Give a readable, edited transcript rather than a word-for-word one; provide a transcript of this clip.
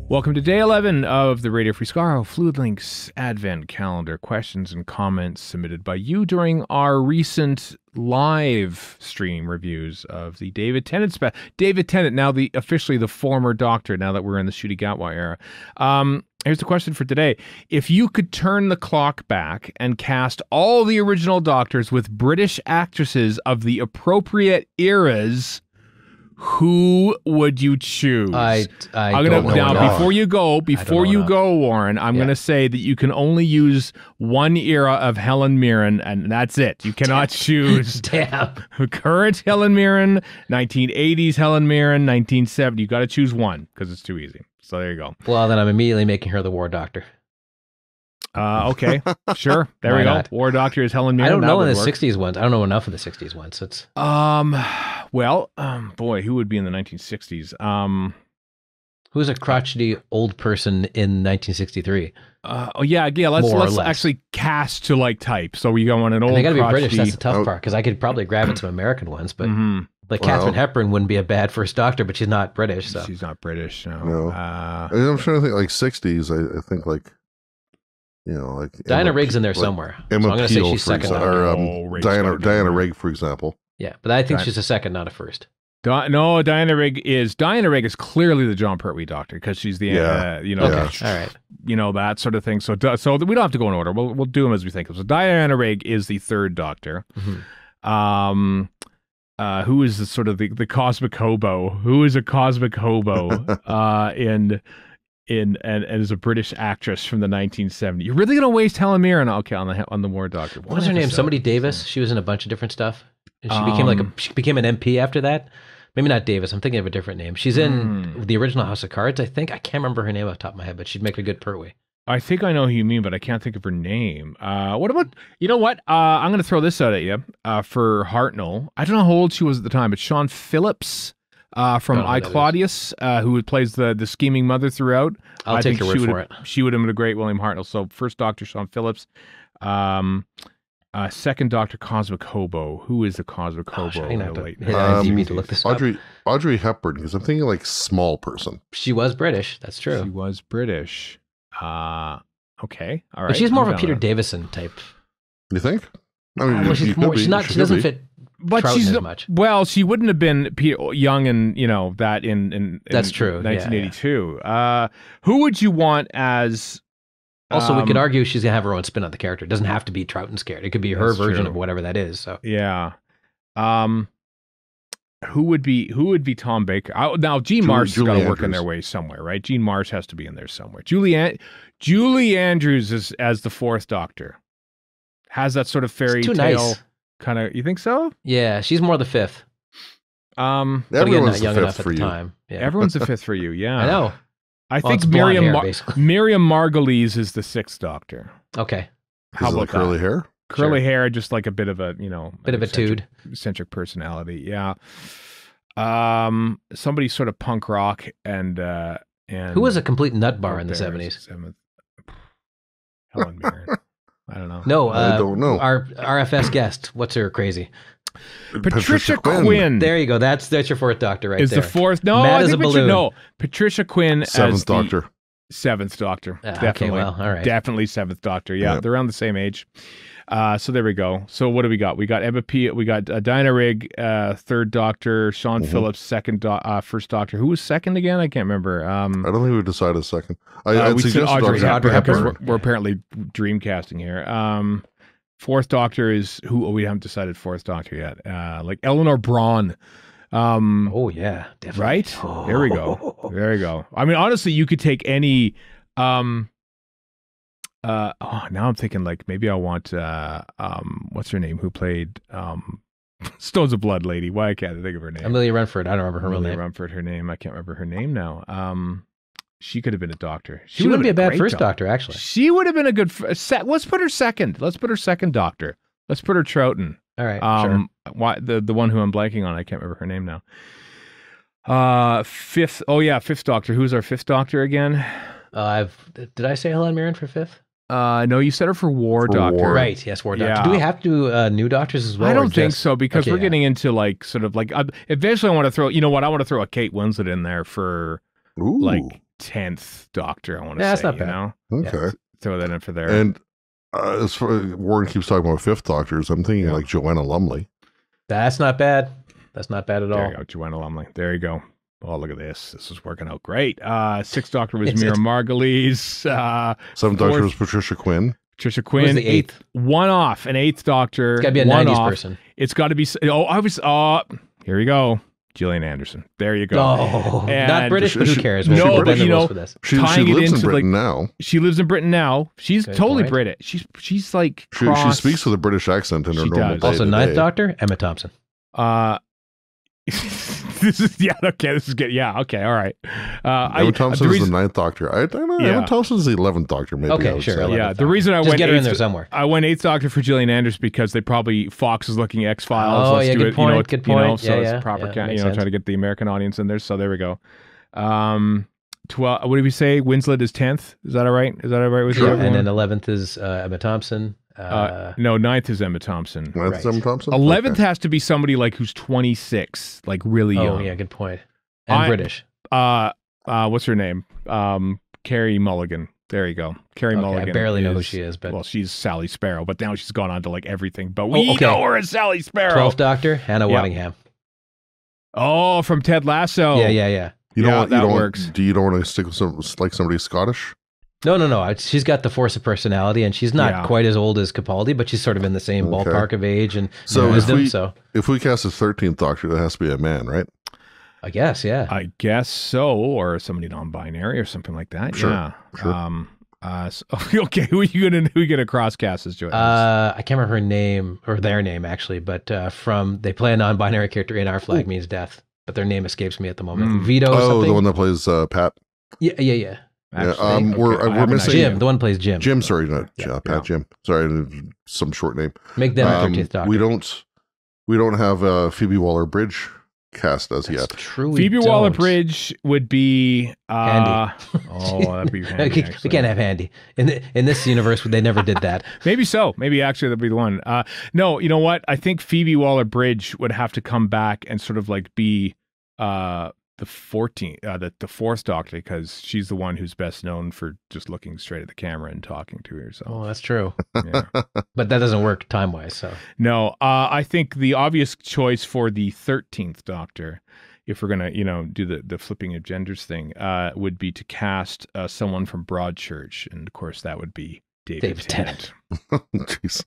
Welcome to day 11 of the Radio Free Skaro Fluid Links Advent Calendar. Questions and comments submitted by you during our recent live stream reviews of the David Tennant David Tennant, now officially the former Doctor, now that we're in the Ncuti Gatwa era. Here's the question for today. If you could turn the clock back and cast all the original Doctors with British actresses of the appropriate eras, who would you choose? I'm gonna now before you go, Warren, I'm gonna say that you can only use one era of Helen Mirren, and that's it. You cannot choose current Helen Mirren, 1980s Helen Mirren, 1970. You got to choose one because it's too easy. So there you go. Well, then I'm immediately making her the War Doctor. Okay, sure. There we go. Not? War Doctor is Helen Mirren. I don't know in the 60s ones. I don't know enough of the 60s ones. So it's boy, who would be in the 1960s? Who's a crotchety old person in 1963? Let's actually cast to like type. So we go on an old. And they got to be crotchety... British. That's the tough part because I could probably grab at some American ones, but like Catherine Hepburn wouldn't be a bad first Doctor, but she's not British. So she's not British. No. No. I'm trying to think like 60s. I think like. You know, like Diana Rigg's in there somewhere. Emma so I'm going to say Peel, she's second. Diana Rigg, for example. Yeah, but I think she's a second, not a first. No, Diana Rigg is clearly the John Pertwee Doctor because she's the Okay, all right, that sort of thing. So we don't have to go in order. We'll do them as we think of. So Diana Rigg is the third Doctor. Who is the sort of the cosmic hobo? Who is a cosmic hobo and as a British actress from the 1970s. You're really gonna waste Helen Mirren? Okay, on the War Doctor. What was her name? Somebody Davis. She was in a bunch of different stuff. And she became an MP after that. Maybe not Davis. I'm thinking of a different name. She's in the original House of Cards, I think. I can't remember her name off the top of my head, but she'd make a good Pertwee. I think I know who you mean, but I can't think of her name. What about, you know what? I'm going to throw this out at you for Hartnell. I don't know how old she was at the time, but Sean Phillips from I, Claudius, who plays the scheming mother throughout. I think your word for it. She would have been a great William Hartnell. So first Doctor, Sean Phillips. Second Doctor, Cosmic Hobo. Who is the Cosmic Hobo? I'm going to hit IMDb to look this up. Audrey Hepburn, because I'm thinking like small person. She was British. That's true. She was British. Okay. All right. But she's more of a Peter Davison type. You think? I mean, well, she doesn't fit. But she's as much. Well, she wouldn't have been young and that in that's true 1982. Yeah. Who would you want as? Also, we could argue she's gonna have her own spin on the character. It doesn't have to be Troughton Scared. It could be her version of whatever that is. So yeah. Who would be Tom Baker? Now Jean Marsh has got to work in their way somewhere, right? Jean Marsh has to be in there somewhere. Julie Andrews as the fourth Doctor has that sort of fairy tale. Nice. Kind of, you think so? Yeah, she's more the fifth. Everyone's not young the enough fifth at for the you. time. Yeah. Everyone's the fifth for you. Yeah, I know. I think Miriam Margolyes is the sixth Doctor. Okay. How about curly hair? Curly hair, just like a bit of a bit of a dude, eccentric personality. Yeah. Somebody sort of punk rock and who was a complete nut bar in the 70s? Helen Mirren. I don't know. No, I don't know. Our RFS guest, what's her crazy? Patricia Quinn. There you go. That's your fourth Doctor right there. Is the fourth? No, Mad I as think a balloon. No, Patricia Quinn seventh Doctor. Seventh Doctor. Definitely. Okay, well, all right. Definitely seventh Doctor. Yeah, they're around the same age. So there we go. So what do we got? We got Emma Peel. We got Diana Rigg, third Doctor. Sean Phillips, first Doctor. Who was second again? I can't remember. I don't think we decided second. We said Audrey Hepburn because we're Yeah. apparently dreamcasting here. Fourth Doctor is who? Oh, we haven't decided fourth Doctor yet. Like Eleanor Braun. Oh yeah, definitely. Right? Oh. There we go. There you go. I mean, honestly, you could take any. Now I'm thinking like maybe I want what's her name? Who played Stones of Blood lady? Why can't I think of her name? Amelia Runford. I don't remember her real name. Amelia Runford. Her name. I can't remember her name now. She could have been a Doctor. She wouldn't be a bad first Doctor, actually. She would have been a good. Let's put her second. Let's put her second Doctor. Let's put her Troughton. All right. Sure. Why the one who I'm blanking on? I can't remember her name now. Fifth. Oh yeah, fifth Doctor. Who's our fifth Doctor again? Did I say Helen Mirren for fifth? No, you said her for War Doctor. Right, yes, War Doctor. Yeah. Do we have to do new Doctors as well? I don't think so, because we're getting into like sort of like eventually I want to throw, you know what, I want to throw a Kate Winslet in there for like 10th Doctor, I want to Yeah, that's say. not You bad. know? Okay. Throw that in for there. And as far Warren keeps talking about fifth Doctors, I'm thinking Yeah. like Joanna Lumley. That's not bad. That's not bad at There all. you go, Joanna Lumley. There you go. Oh, look at this. This is working out great. Sixth Doctor was Is Mira it? Margulies. Seventh Doctor Fourth- was Patricia Quinn. Patricia Who's Quinn. the eighth? One off. An eighth Doctor. It's got to be a one 90s off. person. It's got to be. Here we go. Gillian Anderson. There you go. Oh, not And- British, but who She- cares? no, We'll but bend the you rules know- for this. She Tying it lives in into, Britain now. She lives in Britain now. She's Good totally point. British. She's like She cross. speaks with a British accent in her She normal does. day. Also, to ninth day. Doctor, Emma Thompson. This is okay. This is good. Yeah. Okay. All right. Emma Thompson the is reason- the ninth Doctor. I don't know. Yeah. Emma Thompson's the 11th Doctor, maybe. Okay, I would sure, say. 11th. Yeah, the reason I Just went get her in eighth- there somewhere. I went eighth Doctor for Gillian Anderson because they probably Fox is looking X Files. Oh, Let's yeah, do good it. point, You know, good You know, point. so Yeah, it's yeah, proper. yeah, makes Try sense. to get the American audience in there. So there we go. 12. What did we say? Winslet is 10th. Is that all right? Is that all right with you? Yeah, everyone? and then 11th is Emma Thompson. No, 9th is Emma Thompson. Ninth is Right. Emma Thompson? 11th Okay. has to be somebody like who's 26, like really Oh, young. yeah, good point. And I- British. What's her name? Carrie Mulligan. There you go. Carrie Okay, Mulligan. I barely know who she is, but Well, she's Sally Sparrow, but now she's gone on to like everything. But we okay. know her as Sally Sparrow. 12th Doctor, Hannah Yeah. Waddingham. Oh, from Ted Lasso. Yeah. You Yeah, don't want, that you don't works. Want, do you don't want to stick with somebody Scottish? No. She's got the force of personality, and she's not Yeah. quite as old as Capaldi, but she's sort of in the same Okay. ballpark of age and So if wisdom. we- So If we cast a 13th Doctor, that has to be a man, right? I guess, yeah. I guess so, or somebody non-binary or something like that. Sure, Yeah. sure. Okay. Who are you gonna cross cast as Joanne? I can't remember her name or their name actually, but they play a non-binary character in Our Flag Means Death, but their name escapes me at the moment. Vito. Oh, something? the one that plays Pat. Yeah. Yeah, Actually, we're I have an missing- idea. Jim. The one plays Jim. Jim, sorry, not Yeah, Pat. yeah. Jim, sorry, some short name. Make them a 13th Doctor. We don't have Phoebe Waller-Bridge cast as That's yet. true. Phoebe we don't. Waller-Bridge would be Handy. Oh, that'd be handy. we actually. can't have Handy in this universe. They never did that. Maybe so. Maybe actually that'd be the one. No, you know what? I think Phoebe Waller-Bridge would have to come back and sort of like be the 14th, the fourth Doctor, because she's the one who's best known for just looking straight at the camera and talking to herself. Oh, that's true. Yeah. But that doesn't work time wise. So No, I think the obvious choice for the 13th Doctor, if we're gonna, do the flipping of genders thing, would be to cast someone from Broadchurch, and of course that would be David David Tennant. Jeez.